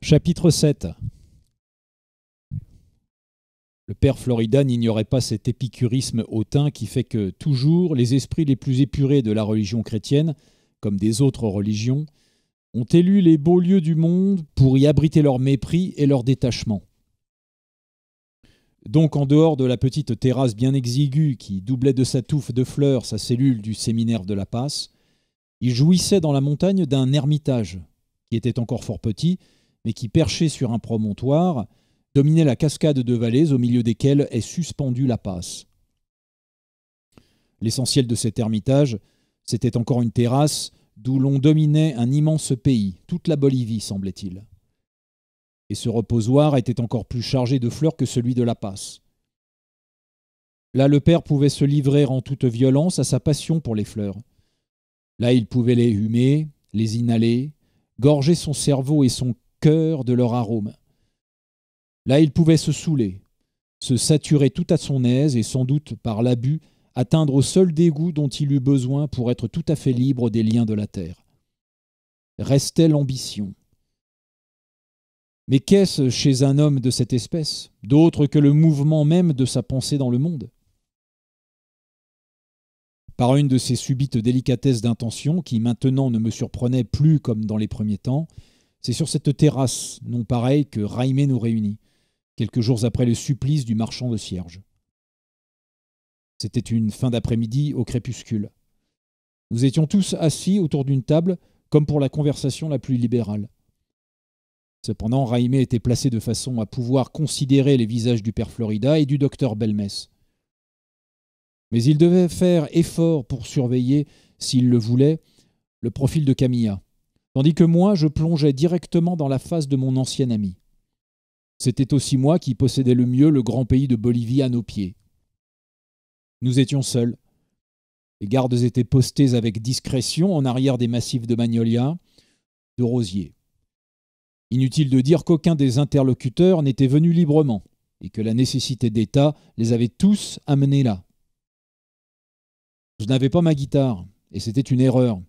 Chapitre 7. Le père Florida n'ignorait pas cet épicurisme hautain qui fait que, toujours, les esprits les plus épurés de la religion chrétienne, comme des autres religions, ont élu les beaux lieux du monde pour y abriter leur mépris et leur détachement. Donc, en dehors de la petite terrasse bien exiguë qui doublait de sa touffe de fleurs sa cellule du séminaire de la Passe, il jouissait dans la montagne d'un ermitage, qui était encore fort petit, mais qui, perché sur un promontoire, dominait la cascade de vallées au milieu desquelles est suspendue la Passe. L'essentiel de cet ermitage, c'était encore une terrasse d'où l'on dominait un immense pays, toute la Bolivie, semblait-il. Et ce reposoir était encore plus chargé de fleurs que celui de la Passe. Là, le père pouvait se livrer en toute violence à sa passion pour les fleurs. Là, il pouvait les humer, les inhaler, gorger son cerveau et son cœur de leur arôme. Là, il pouvait se saouler, se saturer tout à son aise et sans doute, par l'abus, atteindre au seul dégoût dont il eut besoin pour être tout à fait libre des liens de la terre. Restait l'ambition. Mais qu'est-ce chez un homme de cette espèce, d'autre que le mouvement même de sa pensée dans le monde ? Par une de ces subites délicatesses d'intention qui maintenant ne me surprenaient plus comme dans les premiers temps, c'est sur cette terrasse non pareille que Jaime nous réunit, quelques jours après le supplice du marchand de cierges. C'était une fin d'après-midi au crépuscule. Nous étions tous assis autour d'une table, comme pour la conversation la plus libérale. Cependant, Jaime était placé de façon à pouvoir considérer les visages du père Florida et du docteur Belmes. Mais il devait faire effort pour surveiller, s'il le voulait, le profil de Camilla, tandis que moi, je plongeais directement dans la face de mon ancien ami. C'était aussi moi qui possédais le mieux le grand pays de Bolivie à nos pieds. Nous étions seuls. Les gardes étaient postés avec discrétion en arrière des massifs de magnolias, de rosiers. Inutile de dire qu'aucun des interlocuteurs n'était venu librement et que la nécessité d'État les avait tous amenés là. Je n'avais pas ma guitare, et c'était une erreur,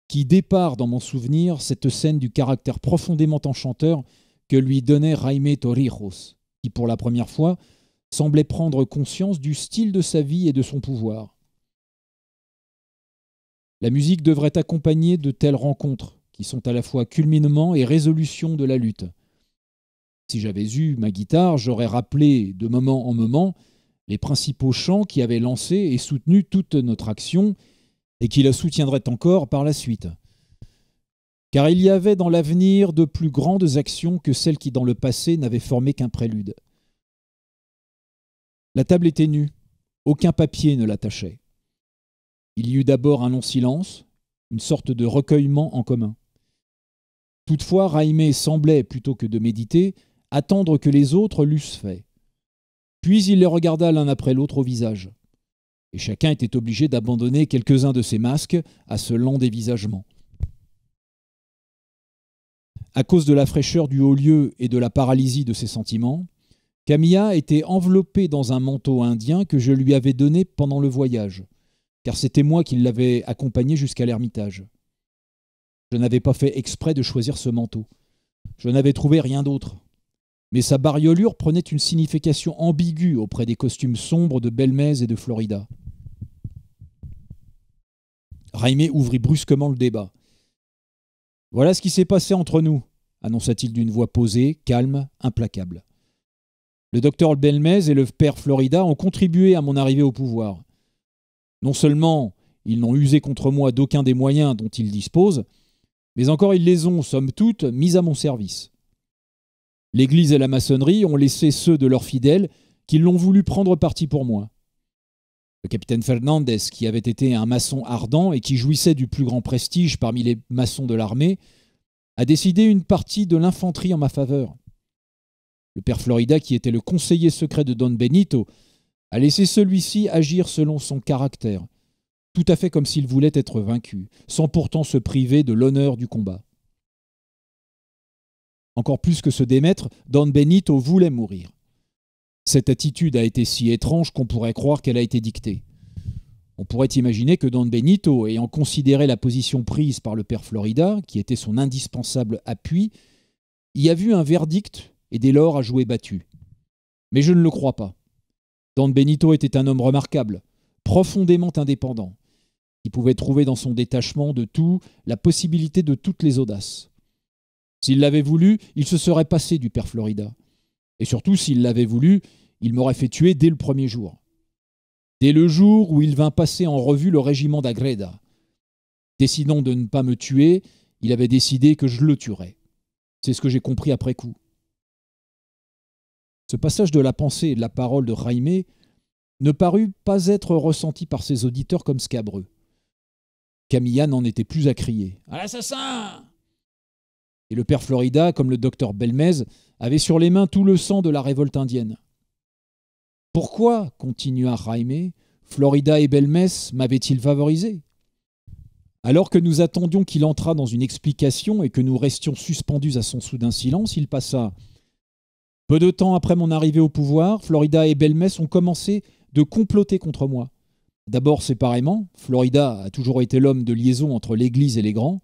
qui dépare dans mon souvenir cette scène du caractère profondément enchanteur que lui donnait Jaime Torrijos, qui pour la première fois semblait prendre conscience du style de sa vie et de son pouvoir. La musique devrait accompagner de telles rencontres, qui sont à la fois culminement et résolution de la lutte. Si j'avais eu ma guitare, j'aurais rappelé de moment en moment les principaux chants qui avaient lancé et soutenu toute notre action et qui la soutiendraient encore par la suite. Car il y avait dans l'avenir de plus grandes actions que celles qui dans le passé n'avaient formé qu'un prélude. La table était nue, aucun papier ne l'attachait. Il y eut d'abord un long silence, une sorte de recueillement en commun. Toutefois, Jaime semblait, plutôt que de méditer, attendre que les autres l'eussent fait. Puis il les regarda l'un après l'autre au visage. Et chacun était obligé d'abandonner quelques-uns de ses masques à ce lent dévisagement. À cause de la fraîcheur du haut lieu et de la paralysie de ses sentiments, Camilla était enveloppée dans un manteau indien que je lui avais donné pendant le voyage, car c'était moi qui l'avais accompagnée jusqu'à l'ermitage. Je n'avais pas fait exprès de choisir ce manteau. Je n'avais trouvé rien d'autre. Mais sa bariolure prenait une signification ambiguë auprès des costumes sombres de Belmes et de Florida. Jaime ouvrit brusquement le débat. « Voilà ce qui s'est passé entre nous », annonça-t-il d'une voix posée, calme, implacable. Le docteur Belmes et le père Florida ont contribué à mon arrivée au pouvoir. Non seulement ils n'ont usé contre moi d'aucun des moyens dont ils disposent, mais encore ils les ont, somme toute, mis à mon service. L'Église et la maçonnerie ont laissé ceux de leurs fidèles qui l'ont voulu prendre parti pour moi. Le capitaine Fernandez, qui avait été un maçon ardent et qui jouissait du plus grand prestige parmi les maçons de l'armée, a décidé une partie de l'infanterie en ma faveur. Le père Florida, qui était le conseiller secret de Don Benito, a laissé celui-ci agir selon son caractère, tout à fait comme s'il voulait être vaincu, sans pourtant se priver de l'honneur du combat. Encore plus que se démettre, Don Benito voulait mourir. Cette attitude a été si étrange qu'on pourrait croire qu'elle a été dictée. On pourrait imaginer que Don Benito, ayant considéré la position prise par le père Florida, qui était son indispensable appui, y a vu un verdict et dès lors a joué battu. Mais je ne le crois pas. Don Benito était un homme remarquable, profondément indépendant, qui pouvait trouver dans son détachement de tout la possibilité de toutes les audaces. S'il l'avait voulu, il se serait passé du père Florida. Et surtout, s'il l'avait voulu, il m'aurait fait tuer dès le premier jour. Dès le jour où il vint passer en revue le régiment d'Agreda. Décidant de ne pas me tuer, il avait décidé que je le tuerais. C'est ce que j'ai compris après coup. Ce passage de la pensée et de la parole de Jaime ne parut pas être ressenti par ses auditeurs comme scabreux. Camilla n'en était plus à crier « À l'assassin !» Et le père Florida, comme le docteur Belmez, avait sur les mains tout le sang de la révolte indienne. « Pourquoi, continua Jaime, Florida et Belmez m'avaient-ils favorisé ?» Alors que nous attendions qu'il entrât dans une explication et que nous restions suspendus à son soudain silence, il passa. Peu de temps après mon arrivée au pouvoir, Florida et Belmez ont commencé de comploter contre moi. D'abord séparément, Florida a toujours été l'homme de liaison entre l'Église et les grands.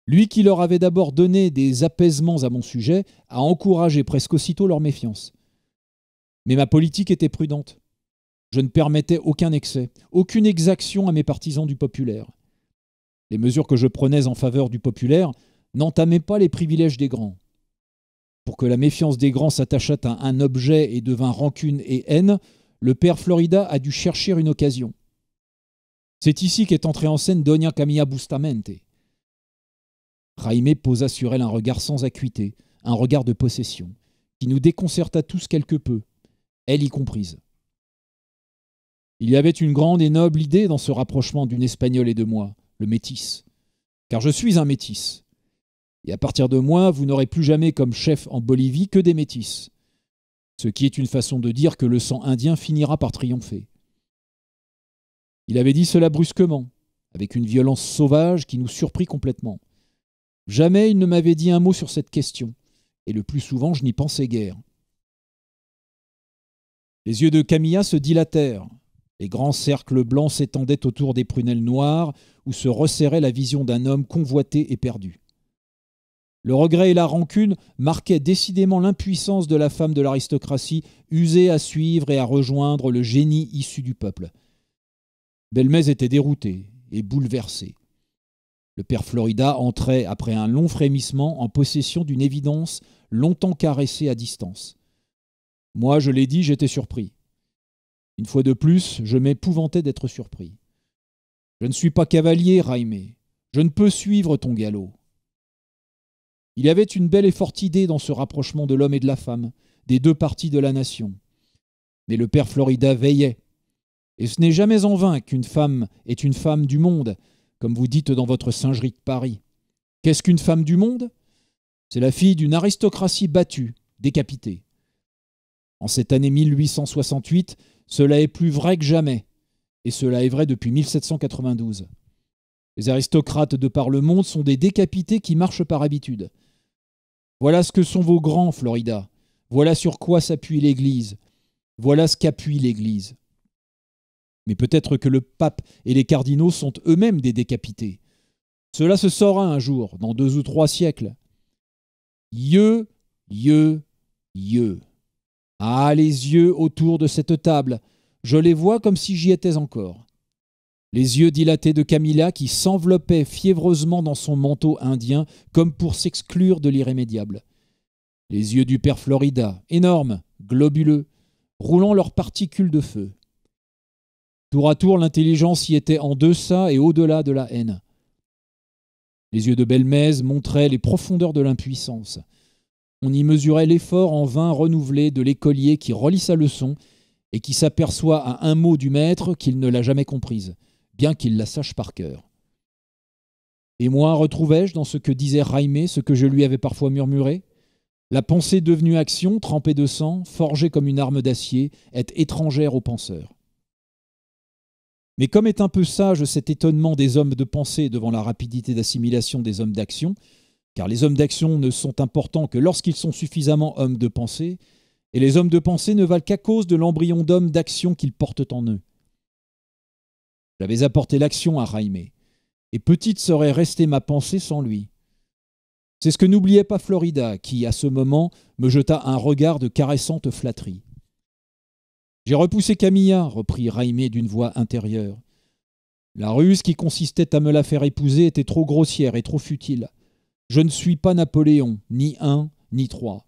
Lui qui leur avait d'abord donné des apaisements à mon sujet a encouragé presque aussitôt leur méfiance. Mais ma politique était prudente. Je ne permettais aucun excès, aucune exaction à mes partisans du populaire. Les mesures que je prenais en faveur du populaire n'entamaient pas les privilèges des grands. Pour que la méfiance des grands s'attachât à un objet et devint rancune et haine, le père Florida a dû chercher une occasion. C'est ici qu'est entrée en scène Doña Camilla Bustamente. Jaime posa sur elle un regard sans acuité, un regard de possession, qui nous déconcerta tous quelque peu, elle y comprise. Il y avait une grande et noble idée dans ce rapprochement d'une Espagnole et de moi, le métis, car je suis un métis. Et à partir de moi, vous n'aurez plus jamais comme chef en Bolivie que des métis, ce qui est une façon de dire que le sang indien finira par triompher. Il avait dit cela brusquement, avec une violence sauvage qui nous surprit complètement. Jamais il ne m'avait dit un mot sur cette question, et le plus souvent je n'y pensais guère. Les yeux de Camilla se dilatèrent. Les grands cercles blancs s'étendaient autour des prunelles noires où se resserrait la vision d'un homme convoité et perdu. Le regret et la rancune marquaient décidément l'impuissance de la femme de l'aristocratie usée à suivre et à rejoindre le génie issu du peuple. Belmez était dérouté et bouleversé. Le père Florida entrait, après un long frémissement, en possession d'une évidence longtemps caressée à distance. Moi, je l'ai dit, j'étais surpris. Une fois de plus, je m'épouvantais d'être surpris. Je ne suis pas cavalier, Jaime. Je ne peux suivre ton galop. Il y avait une belle et forte idée dans ce rapprochement de l'homme et de la femme, des deux parties de la nation. Mais le père Florida veillait. Et ce n'est jamais en vain qu'une femme est une femme du monde, comme vous dites dans votre singerie de Paris. Qu'est-ce qu'une femme du monde ? C'est la fille d'une aristocratie battue, décapitée. En cette année 1868, cela est plus vrai que jamais, et cela est vrai depuis 1792. Les aristocrates de par le monde sont des décapités qui marchent par habitude. Voilà ce que sont vos grands, Florida. Voilà sur quoi s'appuie l'Église. Voilà ce qu'appuie l'Église. Mais peut-être que le pape et les cardinaux sont eux-mêmes des décapités. Cela se saura un jour, dans 2 ou 3 siècles. Yeux. Ah, les yeux autour de cette table, je les vois comme si j'y étais encore. Les yeux dilatés de Camilla qui s'enveloppait fiévreusement dans son manteau indien comme pour s'exclure de l'irrémédiable. Les yeux du père Florida, énormes, globuleux, roulant leurs particules de feu. Tour à tour, l'intelligence y était en deçà et au-delà de la haine. Les yeux de Belmez montraient les profondeurs de l'impuissance. On y mesurait l'effort en vain renouvelé de l'écolier qui relit sa leçon et qui s'aperçoit à un mot du maître qu'il ne l'a jamais comprise, bien qu'il la sache par cœur. Et moi, retrouvais-je dans ce que disait Jaime ce que je lui avais parfois murmuré ? La pensée devenue action, trempée de sang, forgée comme une arme d'acier, est étrangère aux penseurs. Mais comme est un peu sage cet étonnement des hommes de pensée devant la rapidité d'assimilation des hommes d'action, car les hommes d'action ne sont importants que lorsqu'ils sont suffisamment hommes de pensée, et les hommes de pensée ne valent qu'à cause de l'embryon d'homme d'action qu'ils portent en eux. J'avais apporté l'action à Jaime, et petite serait restée ma pensée sans lui. C'est ce que n'oubliait pas Florida, qui, à ce moment, me jeta un regard de caressante flatterie. « J'ai repoussé Camilla, reprit Jaime d'une voix intérieure. La ruse qui consistait à me la faire épouser était trop grossière et trop futile. Je ne suis pas Napoléon, ni un, ni trois.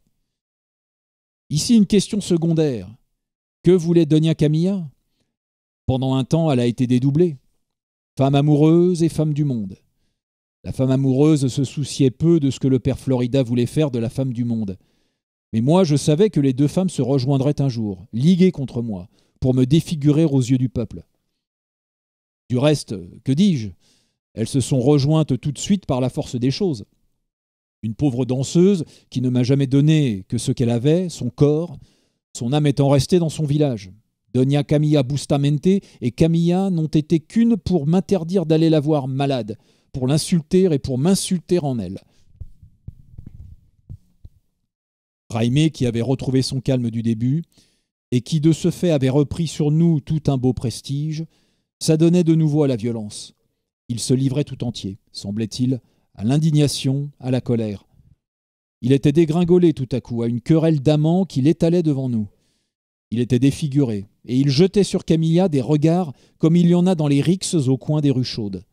Ici une question secondaire. Que voulait Doña Camilla ? Pendant un temps, elle a été dédoublée. Femme amoureuse et femme du monde. La femme amoureuse se souciait peu de ce que le père Florida voulait faire de la femme du monde. Mais moi, je savais que les deux femmes se rejoindraient un jour, liguées contre moi, pour me défigurer aux yeux du peuple. Du reste, que dis-je ? Elles se sont rejointes tout de suite par la force des choses. Une pauvre danseuse qui ne m'a jamais donné que ce qu'elle avait, son corps, son âme étant restée dans son village. Doña Camilla Bustamente et Camilla n'ont été qu'une pour m'interdire d'aller la voir malade, pour l'insulter et pour m'insulter en elle. Jaime, qui avait retrouvé son calme du début, et qui de ce fait avait repris sur nous tout un beau prestige, s'adonnait de nouveau à la violence. Il se livrait tout entier, semblait-il, à l'indignation, à la colère. Il était dégringolé tout à coup à une querelle d'amants qui l'étalait devant nous. Il était défiguré, et il jetait sur Camilla des regards comme il y en a dans les rixes au coin des rues chaudes.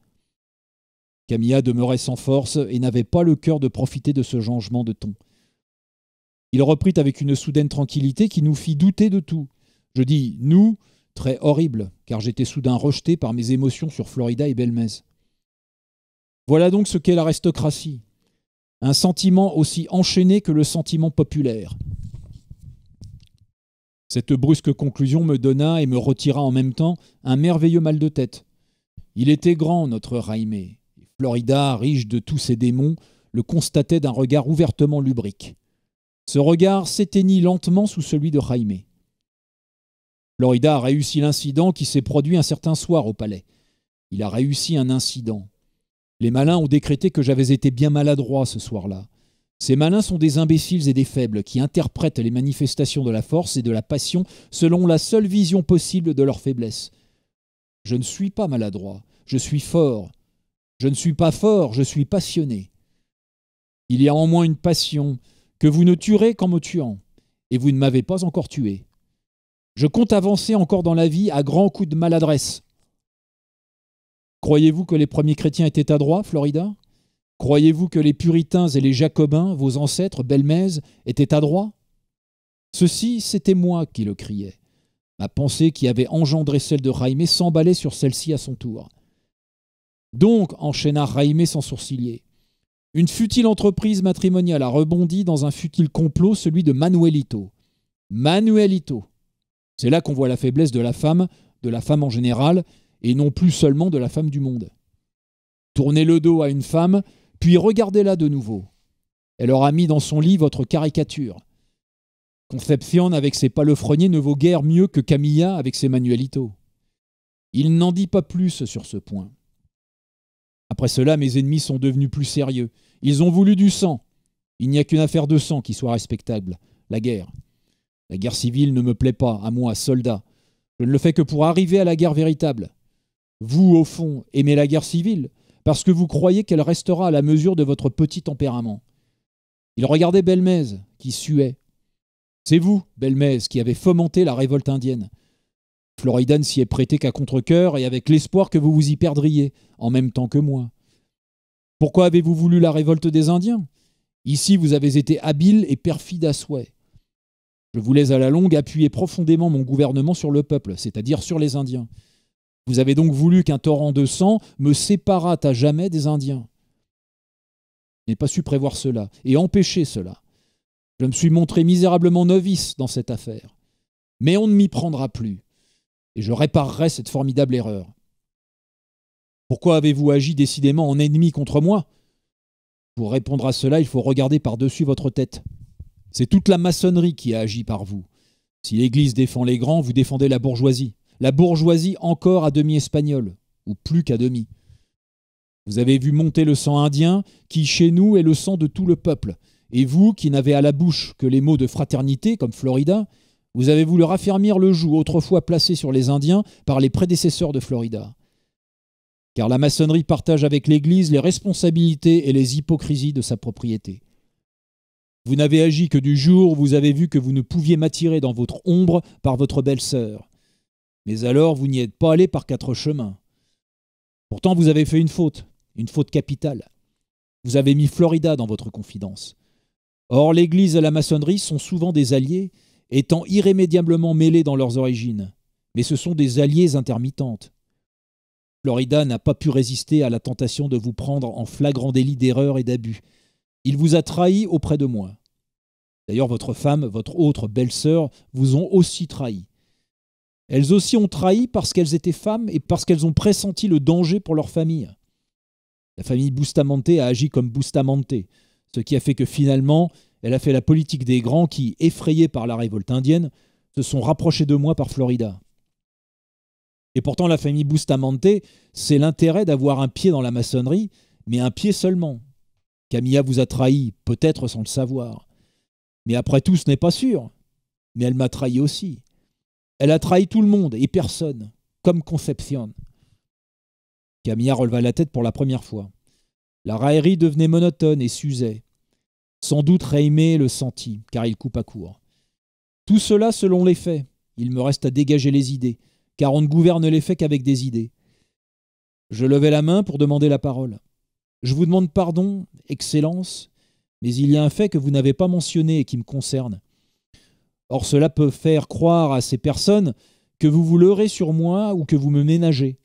Camilla demeurait sans force et n'avait pas le cœur de profiter de ce changement de ton. Il reprit avec une soudaine tranquillité qui nous fit douter de tout. Je dis « nous », très horrible, car j'étais soudain rejeté par mes émotions sur Florida et Belmez. Voilà donc ce qu'est l'aristocratie. Un sentiment aussi enchaîné que le sentiment populaire. Cette brusque conclusion me donna et me retira en même temps un merveilleux mal de tête. Il était grand, notre Jaime. Florida, riche de tous ses démons, le constatait d'un regard ouvertement lubrique. Ce regard s'éteignit lentement sous celui de Jaime. Florida a réussi l'incident qui s'est produit un certain soir au palais. Il a réussi un incident. Les malins ont décrété que j'avais été bien maladroit ce soir-là. Ces malins sont des imbéciles et des faibles qui interprètent les manifestations de la force et de la passion selon la seule vision possible de leur faiblesse. Je ne suis pas maladroit, je suis fort. Je ne suis pas fort, je suis passionné. Il y a en moi une passion que vous ne tuerez qu'en me tuant, et vous ne m'avez pas encore tué. Je compte avancer encore dans la vie à grands coups de maladresse. Croyez-vous que les premiers chrétiens étaient adroits, Florida ? Croyez-vous que les puritains et les jacobins, vos ancêtres, Belmez, étaient adroits ? Ceci, c'était moi qui le criais. Ma pensée qui avait engendré celle de Jaime s'emballait sur celle-ci à son tour. Donc, enchaîna Jaime sans sourciller, une futile entreprise matrimoniale a rebondi dans un futile complot, celui de Manuelito. Manuelito. C'est là qu'on voit la faiblesse de la femme en général, et non plus seulement de la femme du monde. Tournez le dos à une femme, puis regardez-la de nouveau. Elle aura mis dans son lit votre caricature. Concepción avec ses palefreniers ne vaut guère mieux que Camilla avec ses Manuelito. Il n'en dit pas plus sur ce point. Après cela, mes ennemis sont devenus plus sérieux. Ils ont voulu du sang. Il n'y a qu'une affaire de sang qui soit respectable, la guerre. La guerre civile ne me plaît pas, à moi, soldat. Je ne le fais que pour arriver à la guerre véritable. Vous, au fond, aimez la guerre civile parce que vous croyez qu'elle restera à la mesure de votre petit tempérament. Il regardait Belmez, qui suait. C'est vous, Belmez, qui avez fomenté la révolte indienne. Florida ne s'y est prêté qu'à contre-cœur et avec l'espoir que vous vous y perdriez, en même temps que moi. Pourquoi avez-vous voulu la révolte des Indiens ? Ici, vous avez été habile et perfide à souhait. Je voulais à la longue appuyer profondément mon gouvernement sur le peuple, c'est-à-dire sur les Indiens. Vous avez donc voulu qu'un torrent de sang me séparât à jamais des Indiens. Je n'ai pas su prévoir cela et empêcher cela. Je me suis montré misérablement novice dans cette affaire. Mais on ne m'y prendra plus. Et je réparerai cette formidable erreur. Pourquoi avez-vous agi décidément en ennemi contre moi ? Pour répondre à cela, il faut regarder par-dessus votre tête. C'est toute la maçonnerie qui a agi par vous. Si l'Église défend les grands, vous défendez la bourgeoisie. La bourgeoisie encore à demi espagnole, ou plus qu'à demi. Vous avez vu monter le sang indien, qui chez nous est le sang de tout le peuple. Et vous, qui n'avez à la bouche que les mots de fraternité, comme Florida, vous avez voulu raffermir le joug autrefois placé sur les Indiens par les prédécesseurs de Florida. car la maçonnerie partage avec l'Église les responsabilités et les hypocrisies de sa propriété. Vous n'avez agi que du jour où vous avez vu que vous ne pouviez m'attirer dans votre ombre par votre belle-sœur. Mais alors vous n'y êtes pas allé par 4 chemins. Pourtant vous avez fait une faute capitale. Vous avez mis Florida dans votre confidence. Or l'Église et la maçonnerie sont souvent des alliés, étant irrémédiablement mêlés dans leurs origines. Mais ce sont des alliés intermittentes. Florida n'a pas pu résister à la tentation de vous prendre en flagrant délit d'erreur et d'abus. Il vous a trahi auprès de moi. D'ailleurs, votre femme, votre autre belle-sœur, vous ont aussi trahi. Elles aussi ont trahi parce qu'elles étaient femmes et parce qu'elles ont pressenti le danger pour leur famille. La famille Bustamante a agi comme Bustamante, ce qui a fait que finalement, elle a fait la politique des grands qui, effrayés par la révolte indienne, se sont rapprochés de moi par Florida. Et pourtant, la famille Bustamante, c'est l'intérêt d'avoir un pied dans la maçonnerie, mais un pied seulement. Camilla vous a trahi, peut-être sans le savoir. Mais après tout, ce n'est pas sûr. Mais elle m'a trahi aussi. Elle a trahi tout le monde et personne, comme Concepción. Camilla releva la tête pour la première fois. La raillerie devenait monotone et s'usait. Sans doute Jaime le sentit, car il coupa court. Tout cela selon les faits. Il me reste à dégager les idées, car on ne gouverne les faits qu'avec des idées. Je levai la main pour demander la parole. Je vous demande pardon, Excellence, mais il y a un fait que vous n'avez pas mentionné et qui me concerne. Or cela peut faire croire à ces personnes que vous vous leurrez sur moi ou que vous me ménagez.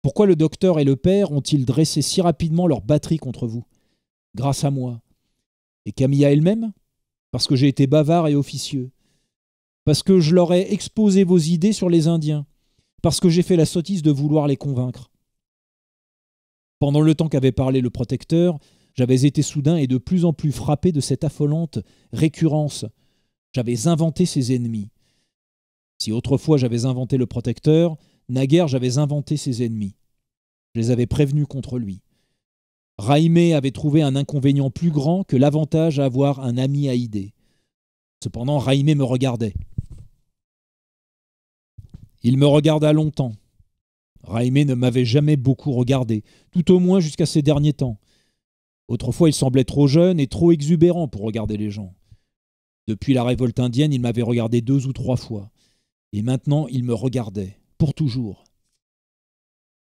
Pourquoi le docteur et le père ont-ils dressé si rapidement leur batterie contre vous? Grâce à moi. Et Camilla elle-même? Parce que j'ai été bavard et officieux. Parce que je leur ai exposé vos idées sur les Indiens. Parce que j'ai fait la sottise de vouloir les convaincre. Pendant le temps qu'avait parlé le protecteur, j'avais été soudain et de plus en plus frappé de cette affolante récurrence. J'avais inventé ses ennemis. Si autrefois j'avais inventé le protecteur, naguère j'avais inventé ses ennemis. Je les avais prévenus contre lui. Jaime avait trouvé un inconvénient plus grand que l'avantage à avoir un ami à idée. Cependant, Jaime me regardait. Il me regarda longtemps. Jaime ne m'avait jamais beaucoup regardé, tout au moins jusqu'à ces derniers temps. Autrefois, il semblait trop jeune et trop exubérant pour regarder les gens. Depuis la révolte indienne, il m'avait regardé 2 ou 3 fois. Et maintenant, il me regardait, pour toujours.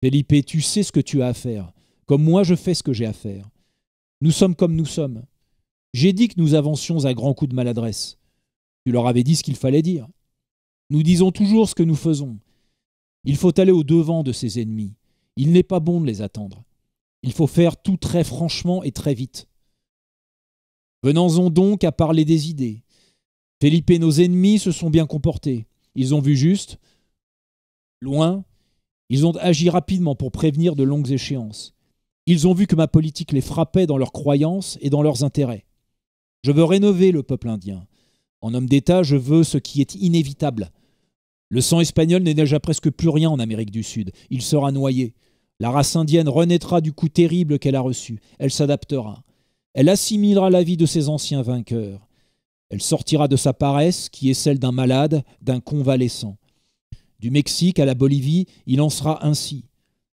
Felipe, tu sais ce que tu as à faire, comme moi je fais ce que j'ai à faire. Nous sommes comme nous sommes. J'ai dit que nous avancions à grands coups de maladresse. Tu leur avais dit ce qu'il fallait dire. Nous disons toujours ce que nous faisons. Il faut aller au-devant de ses ennemis. Il n'est pas bon de les attendre. Il faut faire tout très franchement et très vite. Venons-en donc à parler des idées. Felipe, nos ennemis se sont bien comportés. Ils ont vu juste, loin, ils ont agi rapidement pour prévenir de longues échéances. Ils ont vu que ma politique les frappait dans leurs croyances et dans leurs intérêts. Je veux rénover le peuple indien. En homme d'État, je veux ce qui est inévitable. Le sang espagnol n'est déjà presque plus rien en Amérique du Sud. Il sera noyé. La race indienne renaîtra du coup terrible qu'elle a reçu. Elle s'adaptera. Elle assimilera la vie de ses anciens vainqueurs. Elle sortira de sa paresse, qui est celle d'un malade, d'un convalescent. Du Mexique à la Bolivie, il en sera ainsi.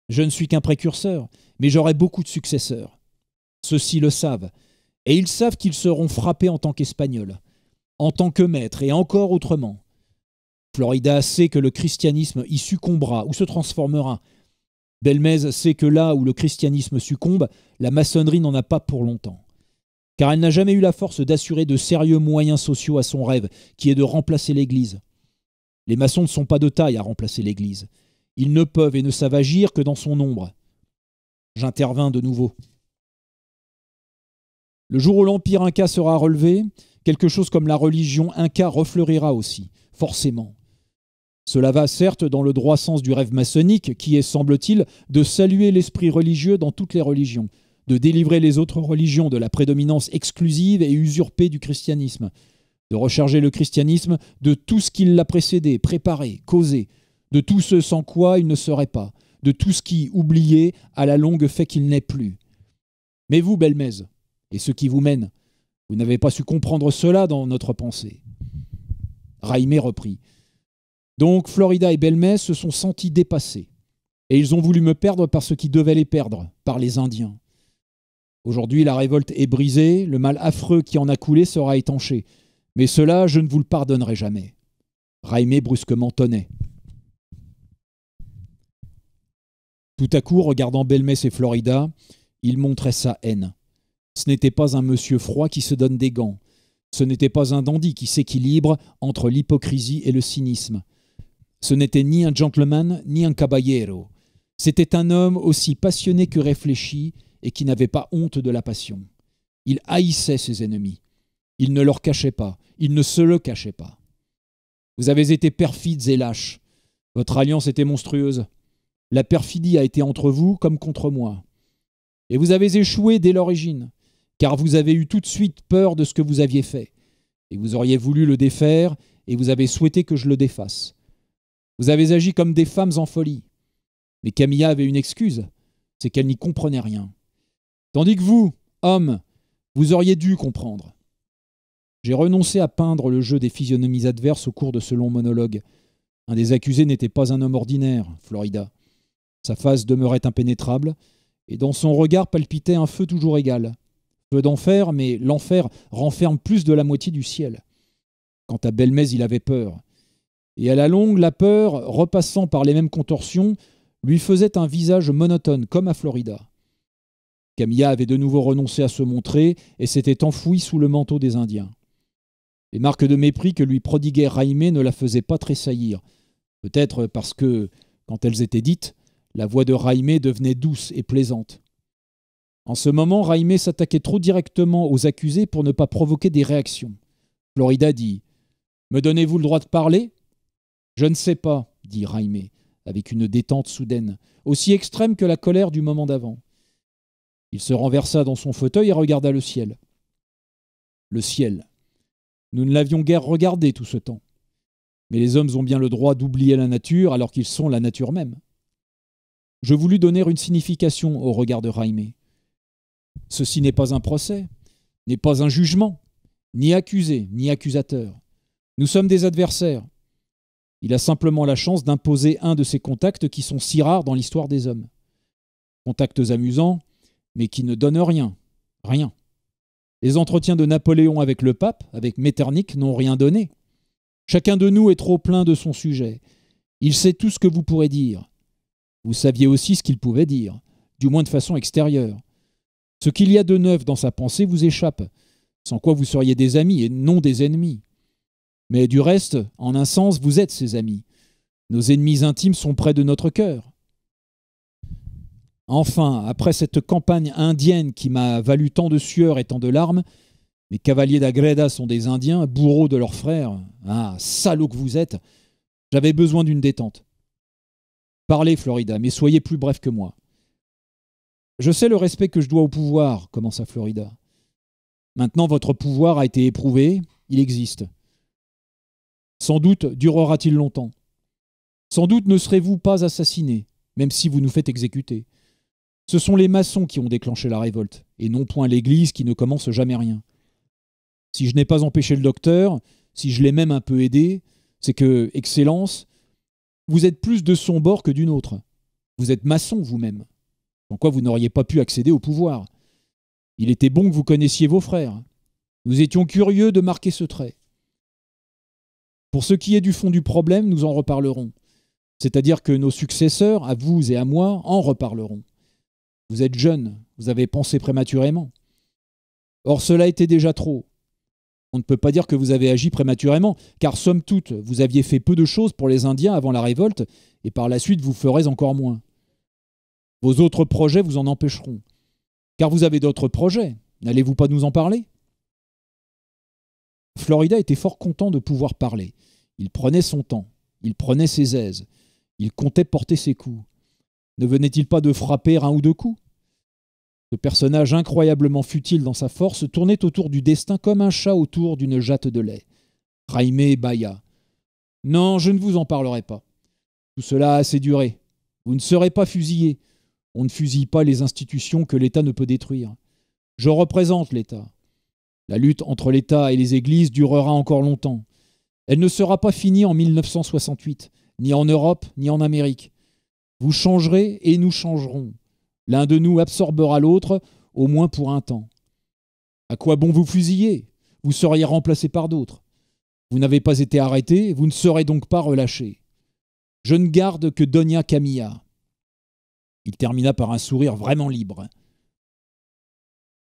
Je ne suis qu'un précurseur, mais j'aurai beaucoup de successeurs. Ceux-ci le savent, et ils savent qu'ils seront frappés en tant qu'Espagnols, en tant que maîtres et encore autrement. Florida sait que le christianisme y succombera ou se transformera. Belmez sait que là où le christianisme succombe, la maçonnerie n'en a pas pour longtemps. Car elle n'a jamais eu la force d'assurer de sérieux moyens sociaux à son rêve, qui est de remplacer l'Église. Les maçons ne sont pas de taille à remplacer l'Église. Ils ne peuvent et ne savent agir que dans son ombre. J'intervins de nouveau. Le jour où l'Empire Inca sera relevé, quelque chose comme la religion Inca refleurira aussi, forcément. Cela va certes dans le droit sens du rêve maçonnique, qui est, semble-t-il, de saluer l'esprit religieux dans toutes les religions, de délivrer les autres religions de la prédominance exclusive et usurpée du christianisme, de recharger le christianisme de tout ce qui l'a précédé, préparé, causé, de tout ce sans quoi il ne serait pas, de tout ce qui, oublié, à la longue fait qu'il n'est plus. Mais vous, Belmez, et ceux qui vous mènent, vous n'avez pas su comprendre cela dans notre pensée. Jaime reprit. Donc Florida et Belmez se sont sentis dépassés. Et ils ont voulu me perdre par ce qui devait les perdre, par les Indiens. Aujourd'hui, la révolte est brisée, le mal affreux qui en a coulé sera étanché. Mais cela, je ne vous le pardonnerai jamais. Jaime brusquement tonnait. Tout à coup, regardant Belmez et Florida, il montrait sa haine. Ce n'était pas un monsieur froid qui se donne des gants. Ce n'était pas un dandy qui s'équilibre entre l'hypocrisie et le cynisme. Ce n'était ni un gentleman, ni un caballero. C'était un homme aussi passionné que réfléchi et qui n'avait pas honte de la passion. Il haïssait ses ennemis. Il ne leur cachait pas. Il ne se le cachait pas. Vous avez été perfides et lâches. Votre alliance était monstrueuse. La perfidie a été entre vous comme contre moi. Et vous avez échoué dès l'origine, car vous avez eu tout de suite peur de ce que vous aviez fait. Et vous auriez voulu le défaire, et vous avez souhaité que je le défasse. Vous avez agi comme des femmes en folie. Mais Camilla avait une excuse, c'est qu'elle n'y comprenait rien. Tandis que vous, hommes, vous auriez dû comprendre. J'ai renoncé à peindre le jeu des physionomies adverses au cours de ce long monologue. Un des accusés n'était pas un homme ordinaire, Florida. Sa face demeurait impénétrable, et dans son regard palpitait un feu toujours égal. Feu d'enfer, mais l'enfer renferme plus de la moitié du ciel. Quant à Belmez, il avait peur. Et à la longue, la peur, repassant par les mêmes contorsions, lui faisait un visage monotone, comme à Florida. Camilla avait de nouveau renoncé à se montrer et s'était enfouie sous le manteau des Indiens. Les marques de mépris que lui prodiguait Jaime ne la faisaient pas tressaillir, peut-être parce que, quand elles étaient dites, la voix de Jaime devenait douce et plaisante. En ce moment, Jaime s'attaquait trop directement aux accusés pour ne pas provoquer des réactions. Florida dit « Me donnez-vous le droit de parler ?»« Je ne sais pas, » dit Jaime, avec une détente soudaine, aussi extrême que la colère du moment d'avant. Il se renversa dans son fauteuil et regarda le ciel. Le ciel. Nous ne l'avions guère regardé tout ce temps. Mais les hommes ont bien le droit d'oublier la nature alors qu'ils sont la nature même. Je voulus donner une signification au regard de Jaime. Ceci n'est pas un procès, n'est pas un jugement, ni accusé, ni accusateur. Nous sommes des adversaires. Il a simplement la chance d'imposer un de ces contacts qui sont si rares dans l'histoire des hommes. Contacts amusants, mais qui ne donnent rien. Rien. Les entretiens de Napoléon avec le pape, avec Metternich, n'ont rien donné. Chacun de nous est trop plein de son sujet. Il sait tout ce que vous pourrez dire. Vous saviez aussi ce qu'il pouvait dire, du moins de façon extérieure. Ce qu'il y a de neuf dans sa pensée vous échappe, sans quoi vous seriez des amis et non des ennemis. Mais du reste, en un sens, vous êtes ses amis. Nos ennemis intimes sont près de notre cœur. Enfin, après cette campagne indienne qui m'a valu tant de sueur et tant de larmes, mes cavaliers d'Agreda sont des Indiens, bourreaux de leurs frères. Ah, salauds que vous êtes! J'avais besoin d'une détente. Parlez, Florida, mais soyez plus bref que moi. Je sais le respect que je dois au pouvoir, commença Florida. Maintenant, votre pouvoir a été éprouvé, il existe. Sans doute durera-t-il longtemps. Sans doute ne serez-vous pas assassiné, même si vous nous faites exécuter. Ce sont les maçons qui ont déclenché la révolte, et non point l'Église qui ne commence jamais rien. Si je n'ai pas empêché le docteur, si je l'ai même un peu aidé, c'est que, Excellence, vous êtes plus de son bord que d'une autre. Vous êtes maçon vous-même, sans quoi vous n'auriez pas pu accéder au pouvoir. Il était bon que vous connaissiez vos frères. Nous étions curieux de marquer ce trait. Pour ce qui est du fond du problème, nous en reparlerons. C'est-à-dire que nos successeurs, à vous et à moi, en reparleront. Vous êtes jeune, vous avez pensé prématurément. Or, cela était déjà trop. On ne peut pas dire que vous avez agi prématurément, car somme toute, vous aviez fait peu de choses pour les Indiens avant la révolte, et par la suite vous ferez encore moins. Vos autres projets vous en empêcheront. Car vous avez d'autres projets, n'allez-vous pas nous en parler ? Florida était fort content de pouvoir parler. Il prenait son temps, il prenait ses aises, il comptait porter ses coups. Ne venait-il pas de frapper un ou deux coups ? Ce personnage incroyablement futile dans sa force tournait autour du destin comme un chat autour d'une jatte de lait. Jaime bâilla. « Non, je ne vous en parlerai pas. Tout cela a assez duré. Vous ne serez pas fusillé. On ne fusille pas les institutions que l'État ne peut détruire. Je représente l'État. La lutte entre l'État et les églises durera encore longtemps. Elle ne sera pas finie en 1968, ni en Europe, ni en Amérique. Vous changerez et nous changerons. L'un de nous absorbera l'autre, au moins pour un temps. À quoi bon vous fusiller? Vous seriez remplacé par d'autres. Vous n'avez pas été arrêté, vous ne serez donc pas relâché. Je ne garde que Doña Camilla. Il termina par un sourire vraiment libre.